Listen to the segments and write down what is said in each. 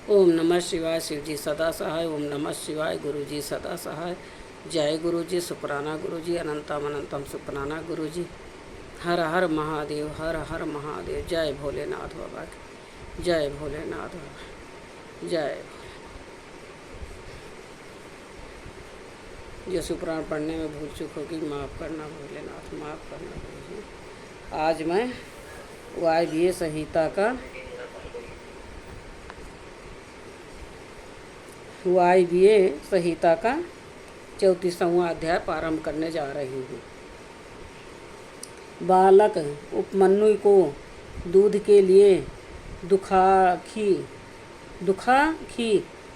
ओम नमः शिवाय। शिव जी सदा सहाय। ओम नमः शिवाय। गुरु जी सदा सहाय। जय गुरु जी। सुप्राना गुरु जी। अनंतम अनंतम सुप्राना गुरु जी। हर हर महादेव। हर हर महादेव। जय भोलेनाथ बाबा की। जय भोलेनाथ बाबा। जय जो सुप्राण पढ़ने में भूल चूक होगी माफ़ करना भोलेनाथ, माफ़ करना गुरु जी। आज मैं वायवीय संहिता का वायवीय संहिता का 34वां अध्याय प्रारंभ करने जा रही हूँ। बालक उपमन्यु को दूध के लिए दुखाखी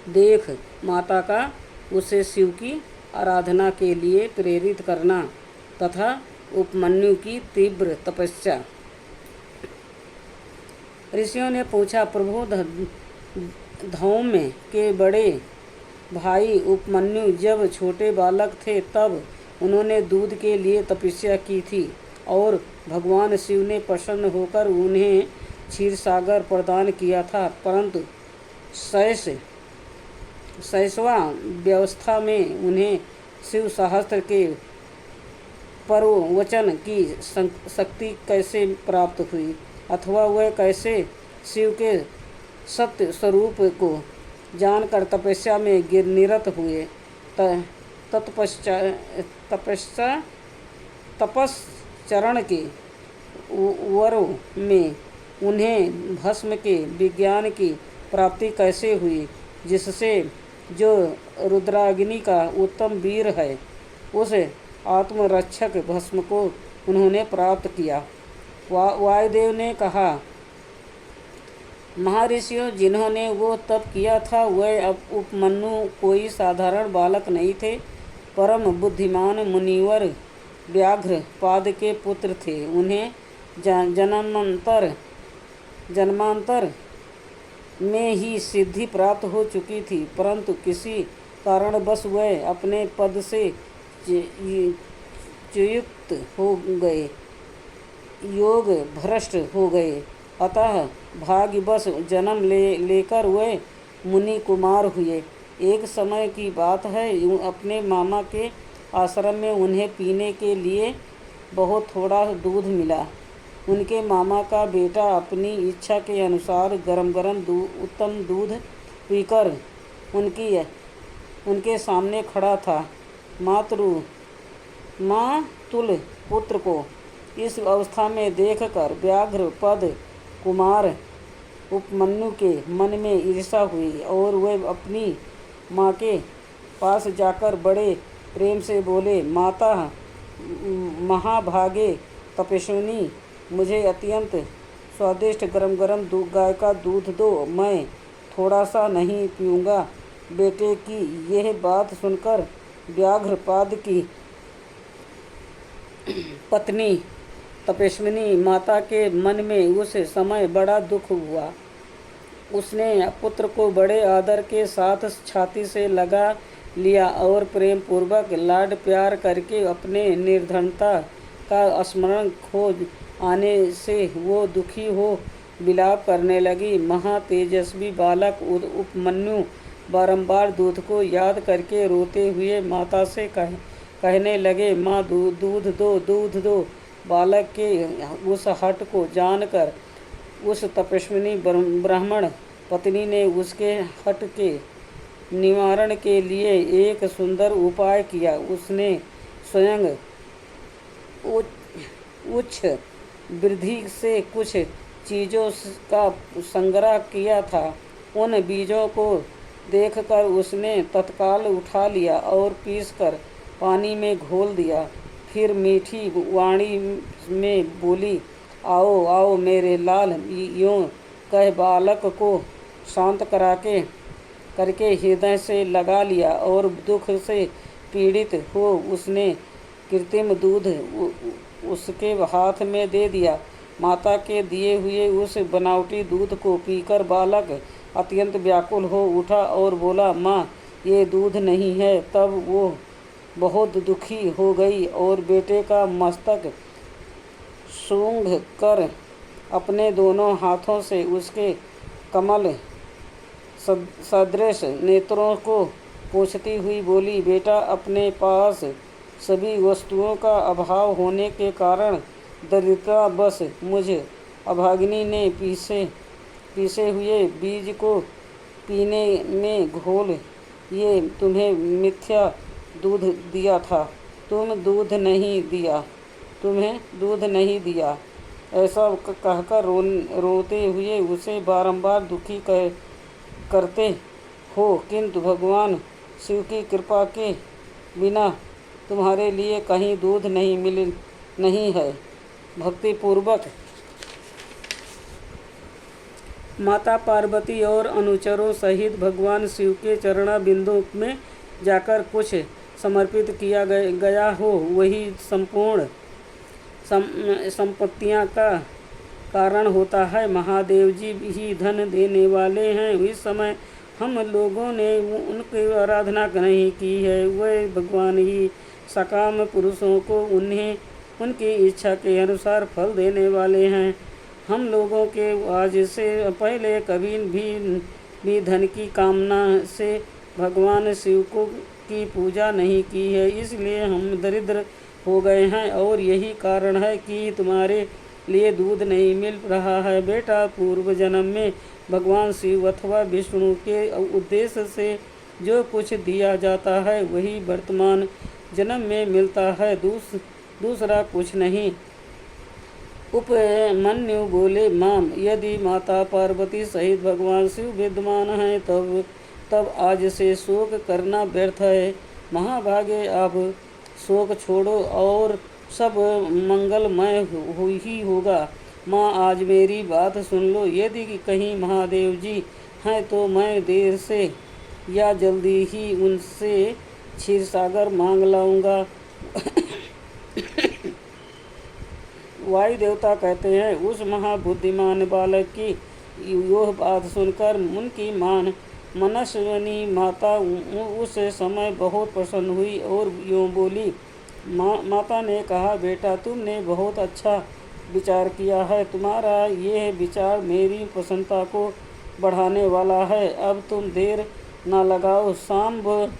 देख माता का उसे शिव की आराधना के लिए प्रेरित करना तथा उपमन्यु की तीव्र तपस्या। ऋषियों ने पूछा, प्रभु धौम्य के बड़े भाई उपमन्यु जब छोटे बालक थे तब उन्होंने दूध के लिए तपस्या की थी और भगवान शिव ने प्रसन्न होकर उन्हें क्षीर सागर प्रदान किया था, परंतु शैशवा व्यवस्था में उन्हें शिव सहस्त्र के प्रवचन की शक्ति कैसे प्राप्त हुई अथवा वह कैसे शिव के सत्य स्वरूप को जानकर तपस्या में निरत हुए। तपश्चरण के वरों में उन्हें भस्म के विज्ञान की प्राप्ति कैसे हुई, जिससे जो रुद्राग्नि का उत्तम वीर है उस आत्मरक्षक भस्म को उन्होंने प्राप्त किया। वायुदेव ने कहा, महर्षियों, जिन्होंने वो तप किया था वह उपमन्यु कोई साधारण बालक नहीं थे, परम बुद्धिमान मुनिवर व्याघ्रपाद के पुत्र थे। उन्हें जन्मांतर में ही सिद्धि प्राप्त हो चुकी थी, परंतु किसी कारणवश वह अपने पद से च्युत हो गए, योग भ्रष्ट हो गए। अतः भाग्यवश जन्म लेकर वे मुनि कुमार हुए। एक समय की बात है, अपने मामा के आश्रम में उन्हें पीने के लिए बहुत थोड़ा दूध मिला। उनके मामा का बेटा अपनी इच्छा के अनुसार गरम गरम उत्तम दूध पीकर उनके सामने खड़ा था। मातुल पुत्र को इस अवस्था में देखकर व्याघ्रपद कुमार उपमन्यु के मन में ईर्ष्या हुई और वह अपनी माँ के पास जाकर बड़े प्रेम से बोले, माता महाभागे तपस्विनी, मुझे अत्यंत स्वादिष्ट गरम गरम गाय का दूध दो, मैं थोड़ा सा नहीं पीऊँगा। बेटे की यह बात सुनकर व्याघ्रपाद की पत्नी तपस्विनी माता के मन में उस समय बड़ा दुख हुआ। उसने पुत्र को बड़े आदर के साथ छाती से लगा लिया और प्रेम पूर्वक लाड प्यार करके अपने निर्धनता का स्मरण खोज आने से वो दुखी हो विलाप करने लगी। महातेजस्वी बालक उपमन्यु बारंबार दूध को याद करके रोते हुए माता से कहने लगे, माँ दूध दो, दूध दो। बालक के उस हठ को जानकर उस तपस्विनी ब्राह्मण पत्नी ने उसके हठ के निवारण के लिए एक सुंदर उपाय किया। उसने स्वयं उच्च वृद्धि से कुछ चीज़ों का संग्रह किया था। उन बीजों को देखकर उसने तत्काल उठा लिया और पीसकर पानी में घोल दिया। फिर मीठी वाणी में बोली, आओ आओ मेरे लाल। यूँ कह बालक को शांत करके हृदय से लगा लिया और दुख से पीड़ित हो उसने कृत्रिम दूध उसके हाथ में दे दिया। माता के दिए हुए उस बनावटी दूध को पीकर बालक अत्यंत व्याकुल हो उठा और बोला, माँ ये दूध नहीं है। तब वो बहुत दुखी हो गई और बेटे का मस्तक सूंघ कर अपने दोनों हाथों से उसके कमल सदृश नेत्रों को पोंछती हुई बोली, बेटा, अपने पास सभी वस्तुओं का अभाव होने के कारण दरिद्रता बस मुझ अभागिनी ने पीसे हुए बीज को पीने में घोल ये तुम्हें मिथ्या दूध दिया था। तुम्हें दूध नहीं दिया। ऐसा कहकर रोते हुए उसे बारंबार दुखी करते हो, किंतु भगवान शिव की कृपा के बिना तुम्हारे लिए कहीं दूध नहीं है। भक्ति पूर्वक माता पार्वती और अनुचरों सहित भगवान शिव के चरणा बिंदु में जाकर कुछ समर्पित किया गया हो, वही संपूर्ण संपत्तियां का कारण होता है। महादेव जी ही धन देने वाले हैं। इस समय हम लोगों ने उनकी आराधना नहीं की है। वे भगवान ही सकाम पुरुषों को उन्हें उनकी इच्छा के अनुसार फल देने वाले हैं। हम लोगों के आज से पहले कभी भी धन की कामना से भगवान शिव की पूजा नहीं की है, इसलिए हम दरिद्र हो गए हैं और यही कारण है कि तुम्हारे लिए दूध नहीं मिल रहा है। बेटा, पूर्व जन्म में भगवान शिव अथवा विष्णु के उद्देश्य से जो कुछ दिया जाता है वही वर्तमान जन्म में मिलता है, दूसरा कुछ नहीं। उपमन्यु बोले, माम, यदि माता पार्वती सहित भगवान शिव विद्यमान हैं तब आज से शोक करना व्यर्थ है। महाभागे, आप शोक छोड़ो और सब मंगलमय ही होगा। माँ, आज मेरी बात सुन लो। यदि कहीं महादेव जी हैं तो मैं देर से या जल्दी ही उनसे क्षीर सागर मांग लाऊंगा। वायु देवता कहते हैं, उस महाबुद्धिमान बालक की यह बात सुनकर उनकी मनस्विनी माता उस समय बहुत प्रसन्न हुई और यूँ बोली। माता ने कहा, बेटा, तुमने बहुत अच्छा विचार किया है। तुम्हारा यह विचार मेरी प्रसन्नता को बढ़ाने वाला है। अब तुम देर न लगाओ, सांब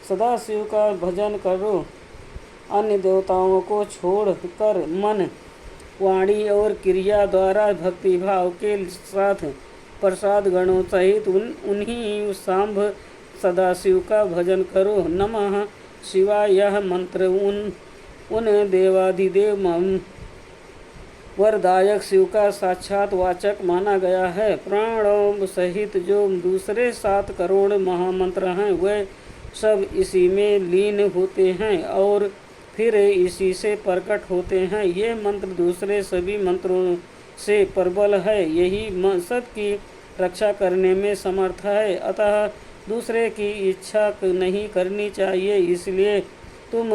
सदाशिव का भजन करो। अन्य देवताओं को छोड़कर मन, वाणी और क्रिया द्वारा भक्तिभाव के साथ प्रसाद गणों सहित उन्हीं सांब सदाशिव का भजन करो। नमः शिवाय यह मंत्र उन देवाधिदेव वरदायक शिव का साक्षात वाचक माना गया है। प्राणों सहित जो दूसरे 7 करोड़ महामंत्र हैं वे सब इसी में लीन होते हैं और फिर इसी से प्रकट होते हैं। ये मंत्र दूसरे सभी मंत्रों से प्रबल है। यही सबकी रक्षा करने में समर्थ है। अतः दूसरे की इच्छा नहीं करनी चाहिए। इसलिए तुम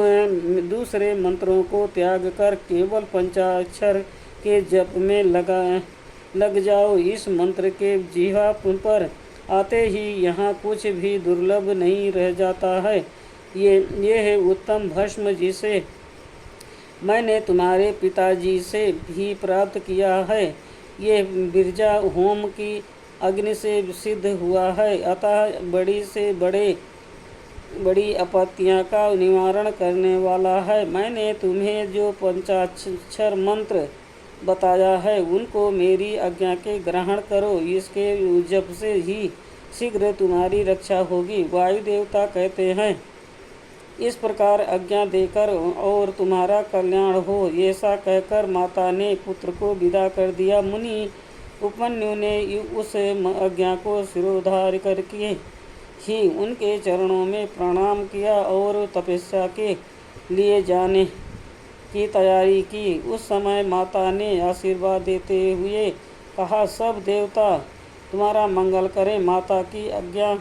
दूसरे मंत्रों को त्याग कर केवल पंचाक्षर के जप में लग जाओ। इस मंत्र के जिह्वा पर आते ही यहाँ कुछ भी दुर्लभ नहीं रह जाता है। ये है उत्तम भस्म जिसे मैंने तुम्हारे पिताजी से भी प्राप्त किया है। ये बिरजा होम की अग्नि से सिद्ध हुआ है, अतः बड़ी से बड़ी आपत्तियां का निवारण करने वाला है। मैंने तुम्हें जो पंचाक्षर मंत्र बताया है उनको मेरी आज्ञा के ग्रहण करो। इसके जप से ही शीघ्र तुम्हारी रक्षा होगी। वायु देवता कहते हैं, इस प्रकार आज्ञा देकर और तुम्हारा कल्याण हो। ऐसा कहकर माता ने पुत्र को विदा कर दिया। मुनि उपमन्यु ने उस आज्ञा को सिरोधार्य करके ही उनके चरणों में प्रणाम किया और तपस्या के लिए जाने की तैयारी की। उस समय माता ने आशीर्वाद देते हुए कहा, सब देवता तुम्हारा मंगल करें। माता की आज्ञा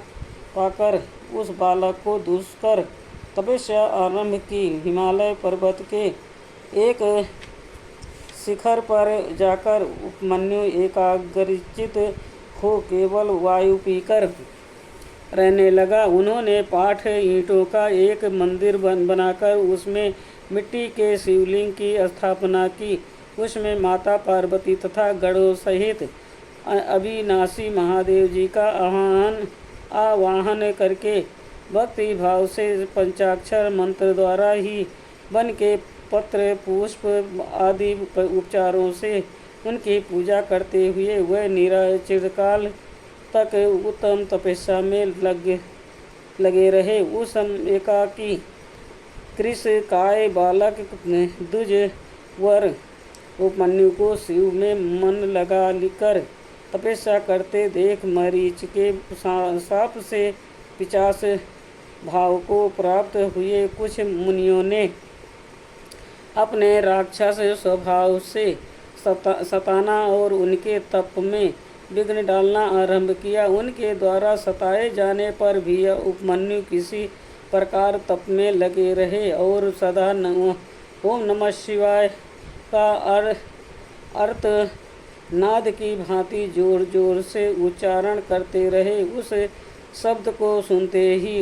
पाकर उस बालक को दुष्कर तपस्या आरंभ की। हिमालय पर्वत के एक शिखर पर जाकर उपमन्यु एकाग्रचित हो केवल वायु पीकर रहने लगा। उन्होंने पाठ ईंटों का एक मंदिर बनाकर उसमें मिट्टी के शिवलिंग की स्थापना की। उसमें माता पार्वती तथा गणों सहित अविनाशी महादेव जी का आवाहन करके भक्ति भाव से पंचाक्षर मंत्र द्वारा ही बन के पत्र पुष्प आदि उपचारों से उनकी पूजा करते हुए वह चिरकाल तक उत्तम तपस्या में लगे रहे। उस एकाकी कृष काय बालक दुज वर उपमन्यु को शिव में मन लगा कर तपस्या करते देख मरीच के साप से पिचास भाव को प्राप्त हुए कुछ मुनियों ने अपने राक्षस स्वभाव से सताना और उनके तप में विघ्न डालना आरंभ किया। उनके द्वारा सताए जाने पर भी उपमन्यु किसी प्रकार तप में लगे रहे और सदा ओम नमः शिवाय का अर्थ नाद की भांति जोर जोर से उच्चारण करते रहे। उस शब्द को सुनते ही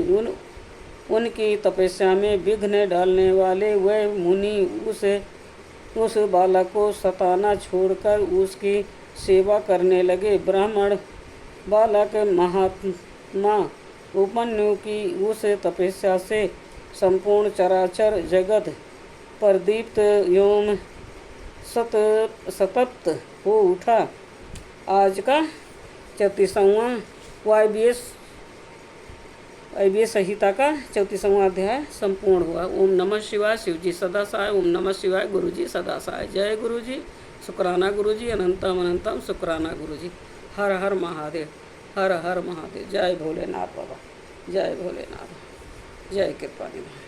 उनकी तपस्या में विघ्न डालने वाले वह मुनि उस बालक को सताना छोड़कर उसकी सेवा करने लगे। ब्राह्मण बालक महात्मा उपमन्यु की उस तपस्या से संपूर्ण चराचर जगत प्रदीप्त एवं सतप्त हो उठा। आज का 34वां वायव्य संहिता का 34वां अध्याय संपूर्ण हुआ। ओम नमः शिवाय। शिव जी सदा सहाय। ओम नमः शिवाय। गुरु जी सदा सहाय। जय गुरु जी। शुक्राना गुरु जी। अनंतम अनंतम शुक्राना गुरु जी। हर हर महादेव। हर हर महादेव। जय भोलेनाथ बाबा। जय भोलेनाथ। जय कृपा निधान।